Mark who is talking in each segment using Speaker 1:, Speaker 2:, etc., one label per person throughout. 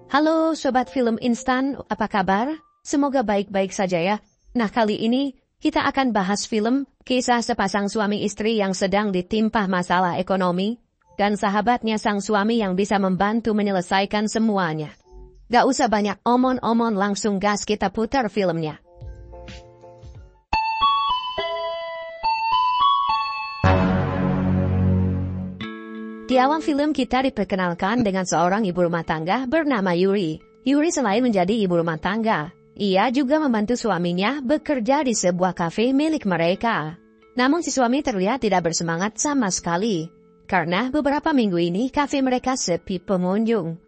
Speaker 1: Halo Sobat Film Instan, apa kabar? Semoga baik-baik saja ya. Nah kali ini, kita akan bahas film kisah sepasang suami istri yang sedang ditimpa masalah ekonomi, dan sahabatnya sang suami yang bisa membantu menyelesaikan semuanya. Gak usah banyak omon-omon, langsung gas kita putar filmnya. Di awal film kita diperkenalkan dengan seorang ibu rumah tangga bernama Yuri. Yuri selain menjadi ibu rumah tangga, ia juga membantu suaminya bekerja di sebuah kafe milik mereka. Namun si suami terlihat tidak bersemangat sama sekali, karena beberapa minggu ini kafe mereka sepi pengunjung.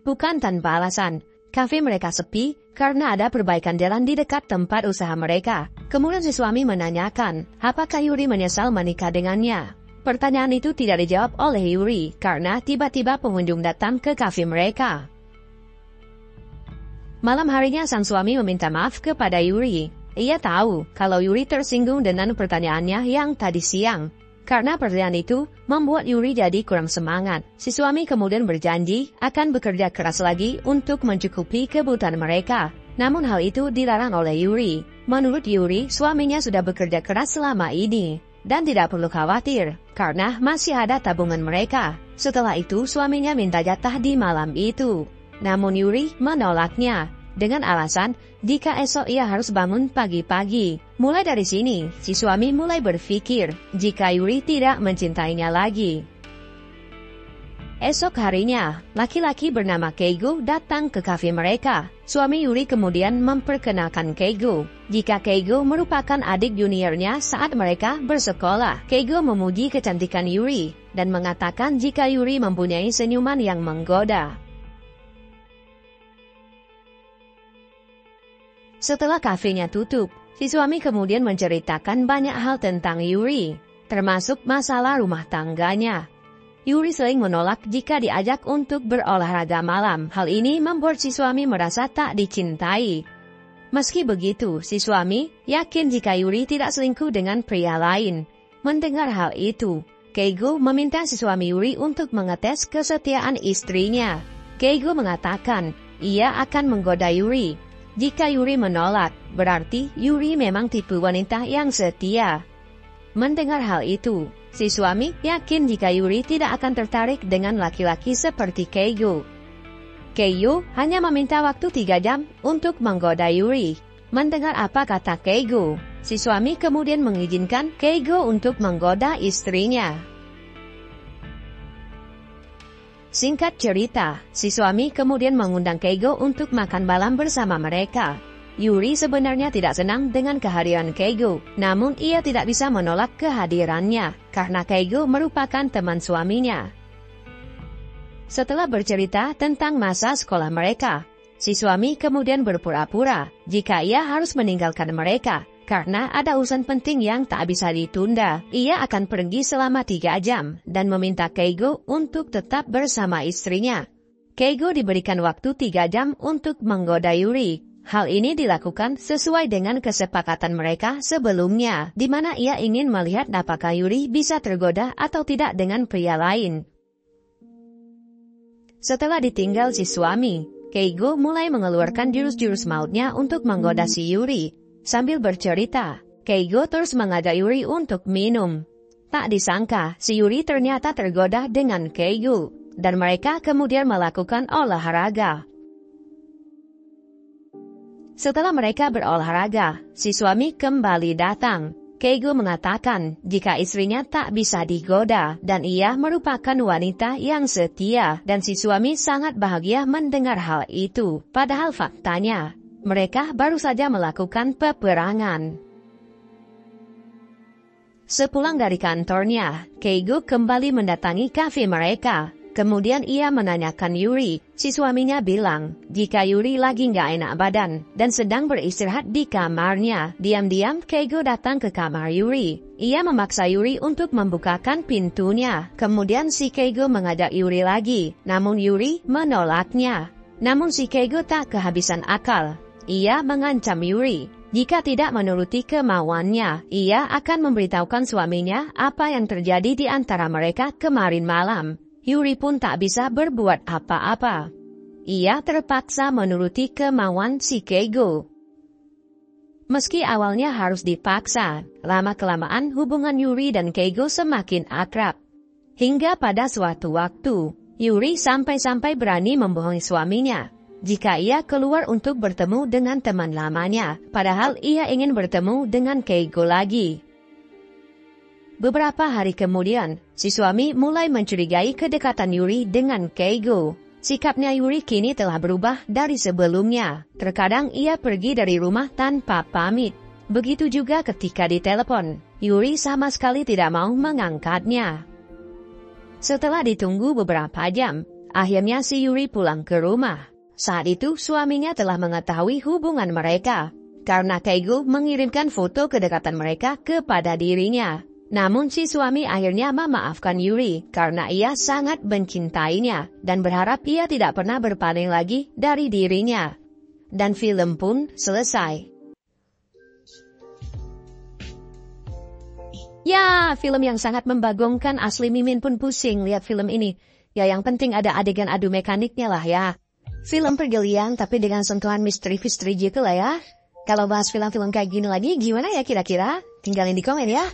Speaker 1: Bukan tanpa alasan, kafe mereka sepi karena ada perbaikan jalan di dekat tempat usaha mereka. Kemudian si suami menanyakan, apakah Yuri menyesal menikah dengannya? Pertanyaan itu tidak dijawab oleh Yuri karena tiba-tiba pengunjung datang ke kafe mereka. Malam harinya sang suami meminta maaf kepada Yuri. Ia tahu kalau Yuri tersinggung dengan pertanyaannya yang tadi siang. Karena pertanyaan itu membuat Yuri jadi kurang semangat. Si suami kemudian berjanji akan bekerja keras lagi untuk mencukupi kebutuhan mereka. Namun hal itu dilarang oleh Yuri. Menurut Yuri, suaminya sudah bekerja keras selama ini dan tidak perlu khawatir, karena masih ada tabungan mereka. Setelah itu, suaminya minta jatah di malam itu. Namun Yuri menolaknya, dengan alasan jika esok ia harus bangun pagi-pagi. Mulai dari sini, si suami mulai berpikir jika Yuri tidak mencintainya lagi. Esok harinya, laki-laki bernama Keigo datang ke kafe mereka. Suami Yuri kemudian memperkenalkan Keigo jika Keigo merupakan adik juniornya saat mereka bersekolah. Keigo memuji kecantikan Yuri dan mengatakan jika Yuri mempunyai senyuman yang menggoda. Setelah kafenya tutup, si suami kemudian menceritakan banyak hal tentang Yuri, termasuk masalah rumah tangganya. Yuri sering menolak jika diajak untuk berolahraga malam. Hal ini membuat si suami merasa tak dicintai. Meski begitu, si suami yakin jika Yuri tidak selingkuh dengan pria lain. Mendengar hal itu, Keigo meminta si suami Yuri untuk mengetes kesetiaan istrinya. Keigo mengatakan ia akan menggoda Yuri. Jika Yuri menolak, berarti Yuri memang tipe wanita yang setia. Mendengar hal itu, si suami yakin jika Yuri tidak akan tertarik dengan laki-laki seperti Keigo. Keigo hanya meminta waktu 3 jam untuk menggoda Yuri. Mendengar apa kata Keigo, si suami kemudian mengizinkan Keigo untuk menggoda istrinya. Singkat cerita, si suami kemudian mengundang Keigo untuk makan malam bersama mereka. Yuri sebenarnya tidak senang dengan kehadiran Keigo, namun ia tidak bisa menolak kehadirannya, karena Keigo merupakan teman suaminya. Setelah bercerita tentang masa sekolah mereka, si suami kemudian berpura-pura jika ia harus meninggalkan mereka, karena ada urusan penting yang tak bisa ditunda. Ia akan pergi selama 3 jam, dan meminta Keigo untuk tetap bersama istrinya. Keigo diberikan waktu 3 jam untuk menggoda Yuri. Hal ini dilakukan sesuai dengan kesepakatan mereka sebelumnya, di mana ia ingin melihat apakah Yuri bisa tergoda atau tidak dengan pria lain. Setelah ditinggal si suami, Keigo mulai mengeluarkan jurus-jurus mautnya untuk menggoda si Yuri. Sambil bercerita, Keigo terus mengajak Yuri untuk minum. Tak disangka, si Yuri ternyata tergoda dengan Keigo, dan mereka kemudian melakukan olahraga. Setelah mereka berolahraga, si suami kembali datang. Keigo mengatakan jika istrinya tak bisa digoda dan ia merupakan wanita yang setia, dan si suami sangat bahagia mendengar hal itu. Padahal faktanya, mereka baru saja melakukan peperangan. Sepulang dari kantornya, Keigo kembali mendatangi kafe mereka. Kemudian ia menanyakan Yuri. Si suaminya bilang jika Yuri lagi nggak enak badan dan sedang beristirahat di kamarnya. Diam-diam Keigo datang ke kamar Yuri. Ia memaksa Yuri untuk membukakan pintunya. Kemudian si Keigo mengajak Yuri lagi, namun Yuri menolaknya. Namun si Keigo tak kehabisan akal. Ia mengancam Yuri jika tidak menuruti kemauannya, ia akan memberitahukan suaminya apa yang terjadi di antara mereka kemarin malam. Yuri pun tak bisa berbuat apa-apa. ia terpaksa menuruti kemauan si Keigo. Meski awalnya harus dipaksa, lama-kelamaan hubungan Yuri dan Keigo semakin akrab. Hingga pada suatu waktu, Yuri sampai-sampai berani membohongi suaminya jika ia keluar untuk bertemu dengan teman lamanya, padahal ia ingin bertemu dengan Keigo lagi. Beberapa hari kemudian, si suami mulai mencurigai kedekatan Yuri dengan Keigo. Sikapnya Yuri kini telah berubah dari sebelumnya. Terkadang ia pergi dari rumah tanpa pamit. Begitu juga ketika ditelepon, Yuri sama sekali tidak mau mengangkatnya. Setelah ditunggu beberapa jam, akhirnya si Yuri pulang ke rumah. Saat itu suaminya telah mengetahui hubungan mereka, karena Keigo mengirimkan foto kedekatan mereka kepada dirinya. Namun si suami akhirnya memaafkan Yuri karena ia sangat mencintainya dan berharap ia tidak pernah berpaling lagi dari dirinya. Dan film pun selesai. Ya, film yang sangat membagongkan, asli Mimin pun pusing lihat film ini. Ya yang penting ada adegan adu mekaniknya lah ya. Film pergelian tapi dengan sentuhan misteri-misteri gitu lah ya. Kalau bahas film-film kayak gini lagi gimana ya kira-kira? Tinggalin di komen ya.